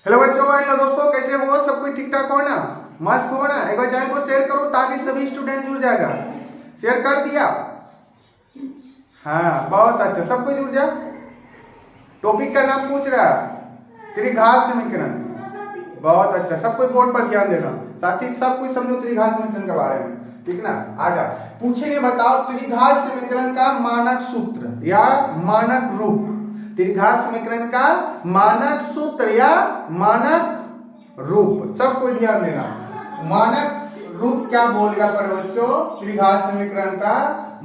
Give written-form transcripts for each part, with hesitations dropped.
Hello बच्चों, hello दोस्तों, कैसे हो? सब कुछ ठीक ठाक हो ना? मस्त हो ना? एक बार चैनल को शेयर करो ताकि सभी स्टूडेंट जुड़ जाएगा। शेयर कर दिया? हाँ, बहुत अच्छा, सब कुछ जुड़ जा। टॉपिक का नाम पूछ रहा है, त्रिघात समीकरण। बहुत अच्छा, सब कुछ बोर्ड पर ध्यान देना, साथ ही सब कुछ समझो त्रिघात समीकरण के बारे में, ठीक ना? आजा पूछेंगे, बताओ त्रिघात समीकरण का मानक सूत्र या मानक रूप। त्रिघात समीकरण का मानक सूत्र या मानक रूप, सबको ध्यान देना। मानक रूप क्या बोलेगा पर बच्चों? त्रिघात समीकरण का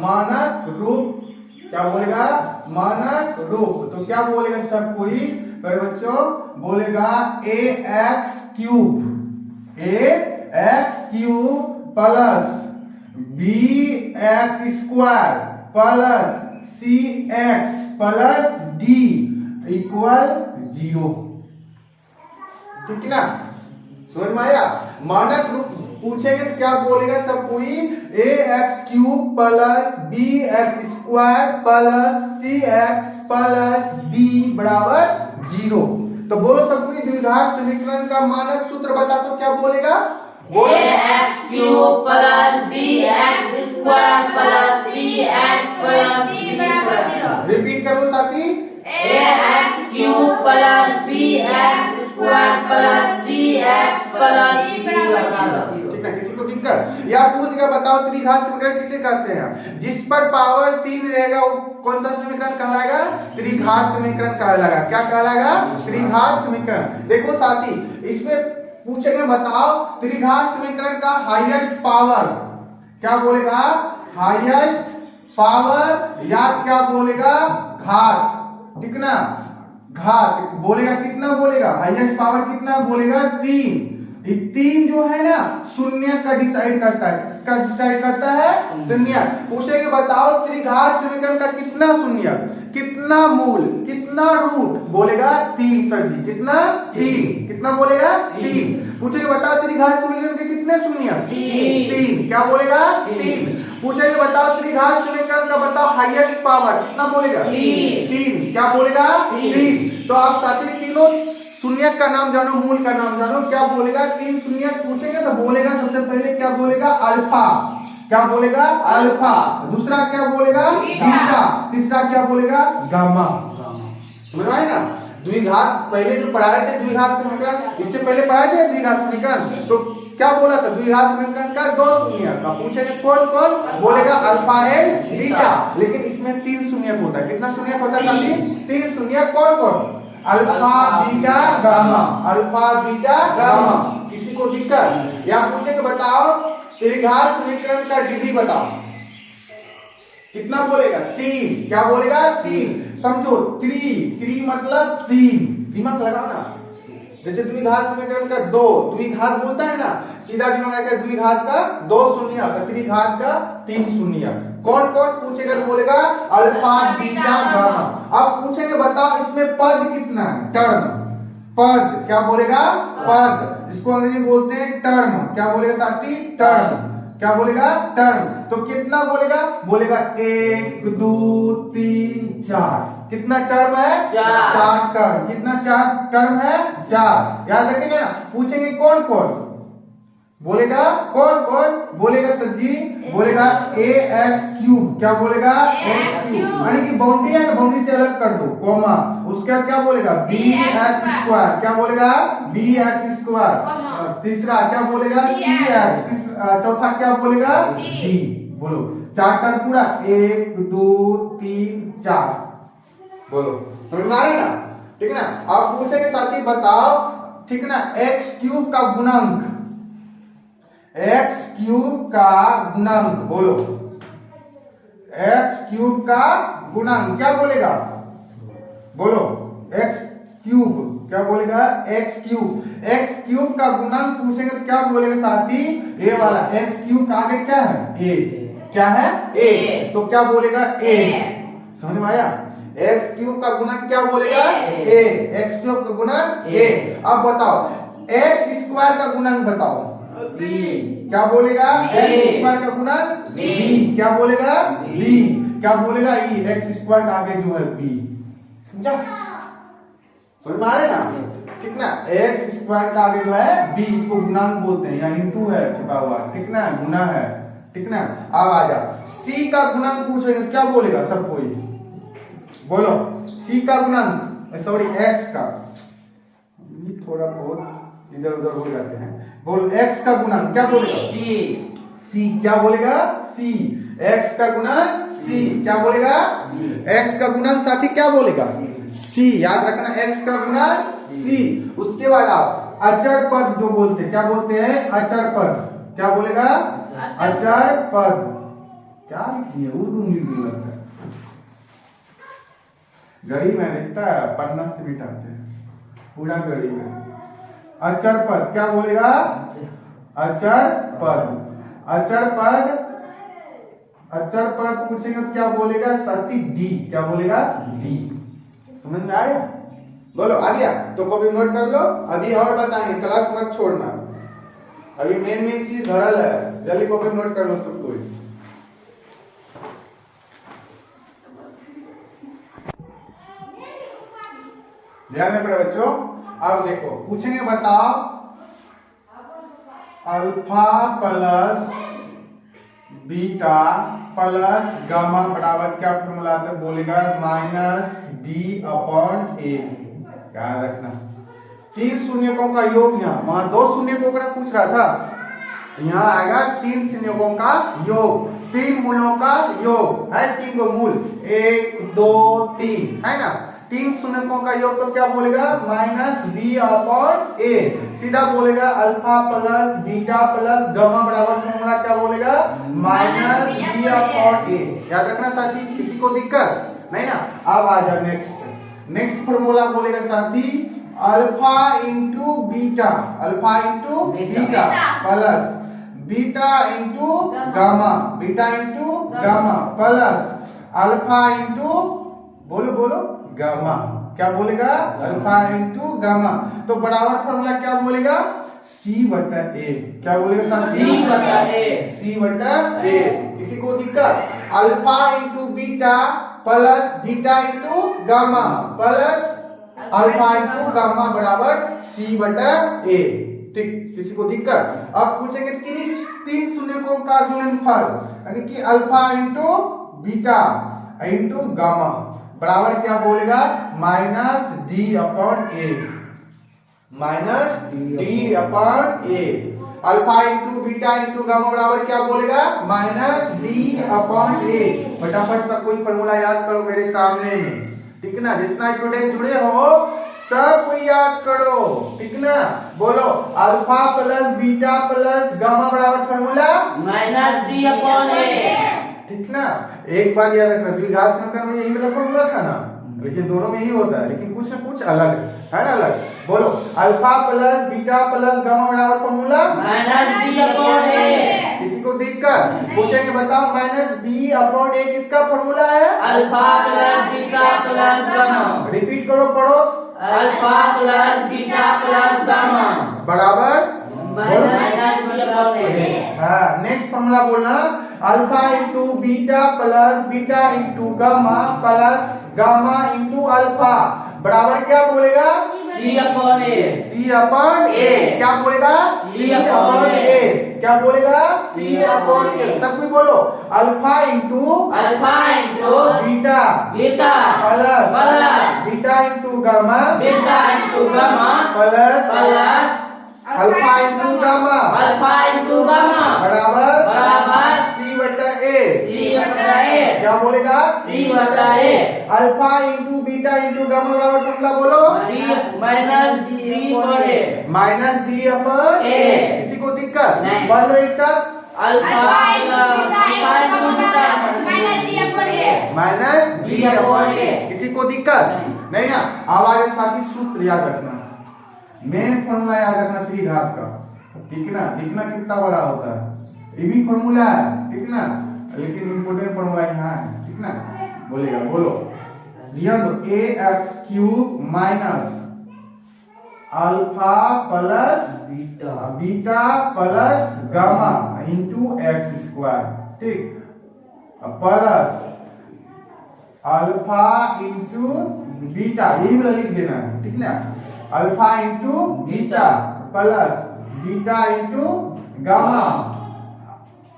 मानक रूप क्या बोलेगा? मानक रूप तो क्या बोलेगा सब कोई पर बच्चों? बोलेगा ax³ plus bx² plus cx plus d equal 0। ठीक है ना? समझ में आया? मानक रूप पूछेंगे तो क्या बोलेगा सब कोई? ax³ plus bx² plus cx plus d बराबर 0। तो बोलो सब कोई द्विघात समीकरण का मानक सूत्र बता, तो क्या बोलेगा? ax³ plus bx² plus cx plus d बराबर 0। रिपीट करो साथी। ax³ plus bx² plus cx plus d बराबर 0। ठीक है, किसी को दिक्कत? या पूछ के बताओ त्रिघात समीकरण किसे कहते हैं? जिस पर पावर 3 रहेगा वो कौन सा समीकरण कहलाएगा? त्रिघात समीकरण कहलाएगा। क्या कहलाएगा? त्रिघात समीकरण। देखो साथी, इसमें पूछेंगे, बताओ त्रिघात समीकरण का हाईएस्ट पावर क्या बोलेगा? हाईएस्ट पावर या क्या बोलेगा? घात। ठीक ना? घात बोलेगा, कितना बोलेगा? हाईएस्ट पावर कितना बोलेगा? 3। 3 जो है ना शून्य का डिसाइड करता है। किसका डिसाइड करता है? शून्य। पूछेंगे, बताओ त्रिघात समीकरण का कितना शून्य, कितना मूल, कितना रूट? बोलेगा 3 सर जी। कितना? 3। कितना बोलेगा? 3। पूछेंगे, बताओ त्रिघात समीकरण के कितने शून्य? 3। क्या बोलेगा? 3। पूछेंगे, बताओ त्रिघात समीकरण का बताओ हाईएस्ट पावर कितना बोलेगा? 3। क्या बोलेगा? 3। तो आप साथी तीनों शून्य का नाम जानो, मूल का नाम जानो। क्या बोलेगा? 3 शून्य पूछेंगे तो बोलेगा सबसे पहले क्या बोलेगा? अल्फा। क्या बोलेगा? अल्फा। दूसरा क्या बोलेगा? बीटा। तीसरा क्या बोलेगा? गामा। समझ आए ना? द्विघात पहले जो पढ़ाए थे द्विघात समीकरण, इससे पहले पढ़ाए थे द्विघात समीकरण, तो क्या बोला था? द्विघात समीकरण का 2 शून्य का पूछेंगे कौन कौन? बोलेगा अल्फा एंड बीटा। लेकिन इसमें 3 शून्य होता है। कितना शून्य होता है साथी? 3 शून्य। कौन कौन? Alpha beta gamma. Alpha beta gamma. किसी को दिक्कत? या पूछेंगे, बताओ त्रिघात समीकरण का डिग्री बताओ। कितना बोलेगा? 3। क्या बोलेगा? 3। समझो, 3 मतलब 3। दिमाग लगाओ ना। जैसे द्विघात समीकरण का 2, द्विघात बोलता है ना, सीधा दिमाग लगाकर द्विघात का 2 शून्य, त्रिघात का 3 शून्य। कौन कौन पूछेगा? बोलेगा अल्फा बीटा गामा। अब पूछेंगे, बताओ इसमें पद कितना है? टर्म। पद क्या बोलेगा? पद, जिसको अंग्रेजी बोलते हैं टर्म। क्या बोलेगा साथी? टर्म। क्या बोलेगा? टर्म। तो कितना बोलेगा? बोलेगा 1 2 3 4। कितना टर्म है? 4 टर्म। कितना 4 टर्म है? 4। याद रखेंगे ना? पूछेंगे कौन कौन? बोलेगा कौन कौन? बोलेगा सर जी, बोलेगा ax³। क्या बोलेगा? x³ यानी कि बाउंड्री है ना, बाउंड्री से अलग कर दो, कॉमा। उसका क्या बोलेगा? bx²। क्या बोलेगा? bx²। तीसरा क्या बोलेगा? cx। चौथा क्या बोलेगा? d। बोलो 4 टर्म पूरा। 1 2 3 4। बोलो, समझ में आ रहा है ना? ठीक है ना? अब पूछेंगे साथी, बताओ ठीक ना, x³ का गुणांक। x³ का गुणांक बोलो। x³ का गुणांक क्या बोलेगा? बोलो x³ क्या बोलेगा? x³ का गुणांक पूछेंगे तो क्या बोलेगा साथी? a वाला। x³ का आगे क्या है? a। क्या है? a। तो क्या बोलेगा? a। समझ में आया? x³ का गुणांक क्या बोलेगा? a। x³ का गुणांक a। अब बताओ x² का गुणांक बताओ। क्या बोलेगा? x² का गुणक b। क्या बोलेगा? b। क्या बोलेगा? e। x² का आगे जो है b। समझा? समझ में आ रहा है ना? ठीक ना। एक्स स्क्वायर का आगे जो है बी, इसको गुणांक बोलते हैं, यहाँ इंटू है छिपा हुआ, ठीक ना, गुना है, ठीक ना। अब आ जा, सी का गुणांक पूछेंगे क्या बोलेगा सब कोई, बोलो सी का गुणांक, सॉरी एक्स का, थोड़ा बहुत इधर उधर हो जाते हैं, बोल एक्स का गुणांक क्या बोलेगा, सी क्या बोलेगा, सी एक्स का गुणांक सी क्या बोलेगा, एक्स का गुणांक साथी क्या बोलेगा, सी, याद रखना एक्स का गुणांक सी। उसके बाद आप अचर पद जो बोलते हैं, क्या बोलते हैं, अचर पद, क्या बोलेगा, अचर पद, क्या लिखी है, उर्दू लिखी लगता है, गड़ी में लिखता है, पन्ना से मिटाते हैं पूरा गड़ी में। अचर पद क्या बोलेगा, अचर पद, अचर पद, अचर पद पूछेंगे क्या बोलेगा साथी, डी, क्या बोलेगा, डी। समझ में आया, बोलो आ गया, तो कॉपी नोट कर लो, अभी और बताएंगे, क्लास मत छोड़ना, अभी मेन चीज धड़ल है, जल्दी कॉपी नोट कर लो सब कोई। ध्यान में पड़े बच्चों। अब देखो पूछेंगे, बताओ alpha plus beta plus gamma बराबर क्या फॉर्मूला आता है, बोलेगा माइनस डी अपॉन ए। याद रखना, तीन शून्यकों का योग, यहाँ वहां दो शून्यकों का पूछ रहा था, यहाँ आएगा तीन शून्यकों का योग, तीन मूलों का योग है, तीन को मूल, एक दो तीन है ना, तीन शून्यकों का योग तो क्या बोलेगा, माइनस बी अपॉन ए। सीधा बोलेगा alpha plus beta plus gamma बराबर फॉर्मूला क्या बोलेगा, माइनस बी अपॉन ए। याद रखना साथी, किसी को दिक्कत नहीं ना। अब आ जाओ नेक्स्ट फॉर्मूला बोलेगा साथी, alpha into beta, alpha into beta plus beta into gamma, beta into gamma plus alpha into, बोलो बोलो, गामा, क्या बोलेगा, अल्फा इंटू गामा। तो बराबर फॉर्मूला क्या बोलेगा, सी बटा ए, क्या बोलेगा साथी, सी बटा ए, सी बटा ए। किसी को दिक्कत, alpha into beta plus beta into gamma plus alpha into gamma बराबर सी बटा ए, ठीक, किसी को दिक्कत। अब पूछेंगे तीन शून्यकों का गुणनफल, यानी कि alpha into beta into gamma बराबर क्या बोलेगा, minus D upon A, minus D upon A. Alpha into beta into gamma बराबर क्या बोलेगा, माइनस डी अपॉन ए। फटाफट सब कोई फॉर्मूला याद करो मेरे सामने में, ठीक ना, जितना स्टूडेंट जुड़े हो सब कोई याद करो, ठीक ना। बोलो alpha plus beta plus gamma बराबर फॉर्मूला माइनस डी अपॉन ए, ठीक ना। एक बात याद रखना, द्विघात समीकरण में यही वाला फॉर्मूला था ना, लेकिन दोनों में ही होता है, लेकिन कुछ ना कुछ अलग है ना, अलग। बोलो alpha plus beta plus gamma बराबर formula minus D upon A. किसी को दिक्कत, पूछेंगे बताओ माइनस बी अपॉन ए किसका फॉर्मूला है, alpha plus beta plus gamma. Repeat करो, पढ़ो, alpha plus beta plus gamma बराबर माइनस डी अपॉन ए। हाँ, नेक्स्ट फॉर्मूला बोलना, alpha into beta plus beta into gamma plus gamma into alpha बराबर क्या बोलेगा, सी अपॉन ए, सी अपॉन ए, क्या बोलेगा, सी अपॉन ए, क्या बोलेगा, सी अपॉन ए। सब कोई बोलो alpha into beta beta plus beta into gamma plus alpha into gamma बराबर सी बटा ए। क्या बोलेगा, सी बटा A. Alpha into beta into gamma बराबर फॉर्मूला बोलो, माइनस डी अपॉन ए। किसी को दिक्कत, नहीं। बोलो एक साथ, माइनस डी अपॉन ए। किसी को दिक्कत नहीं ना। आवाज साथी सूत्र याद रखना, मेन फॉर्मूला याद रखना त्रिघात का, ठीक ना। दिखना कितना बड़ा होता है, ये भी फॉर्मूला है, ठीक ना, लेकिन इंपोर्टेंट फॉर्मूला यहाँ है, ठीक ना। बोलेगा, बोलो ध्यान दो, A X cube minus alpha plus beta plus gamma into X square, ठीक, प्लस अल्फा इंटू बीटा, यही वाला लिख देना है, ठीक ना। Alpha into beta plus beta into gamma,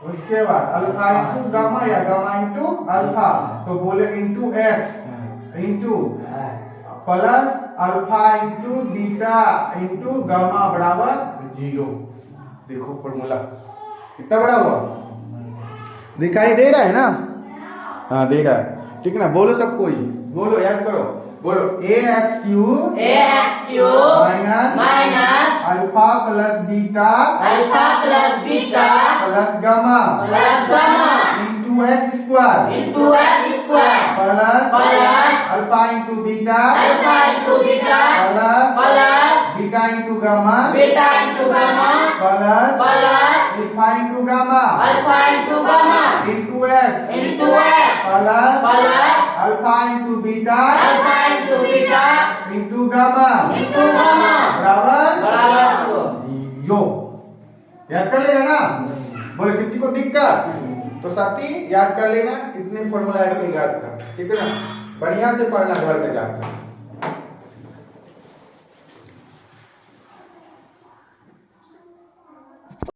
उसके बाद अल्फा इंटू गामा या गामा इंटू अल्फा, तो बोले into X into plus alpha into beta into gamma बराबर 0। देखो फॉर्मूला कितना बड़ा हुआ, दिखाई दे रहा है ना? हाँ दे रहा है, ठीक है ना? बोलो सब कोई, बोलो याद करो, बोलो ax cube minus alpha plus beta plus gamma into X square plus alpha into beta plus beta into gamma plus alpha into gamma into x plus alpha into beta into gamma बराबर 0। याद कर लेगा ना? बोले किसी को दिक्कत तो साथी याद कर लेना, इतने फॉर्मूला ऐसे याद कर, ठीक है ना? बढ़िया से पढ़ना घर में जाकर।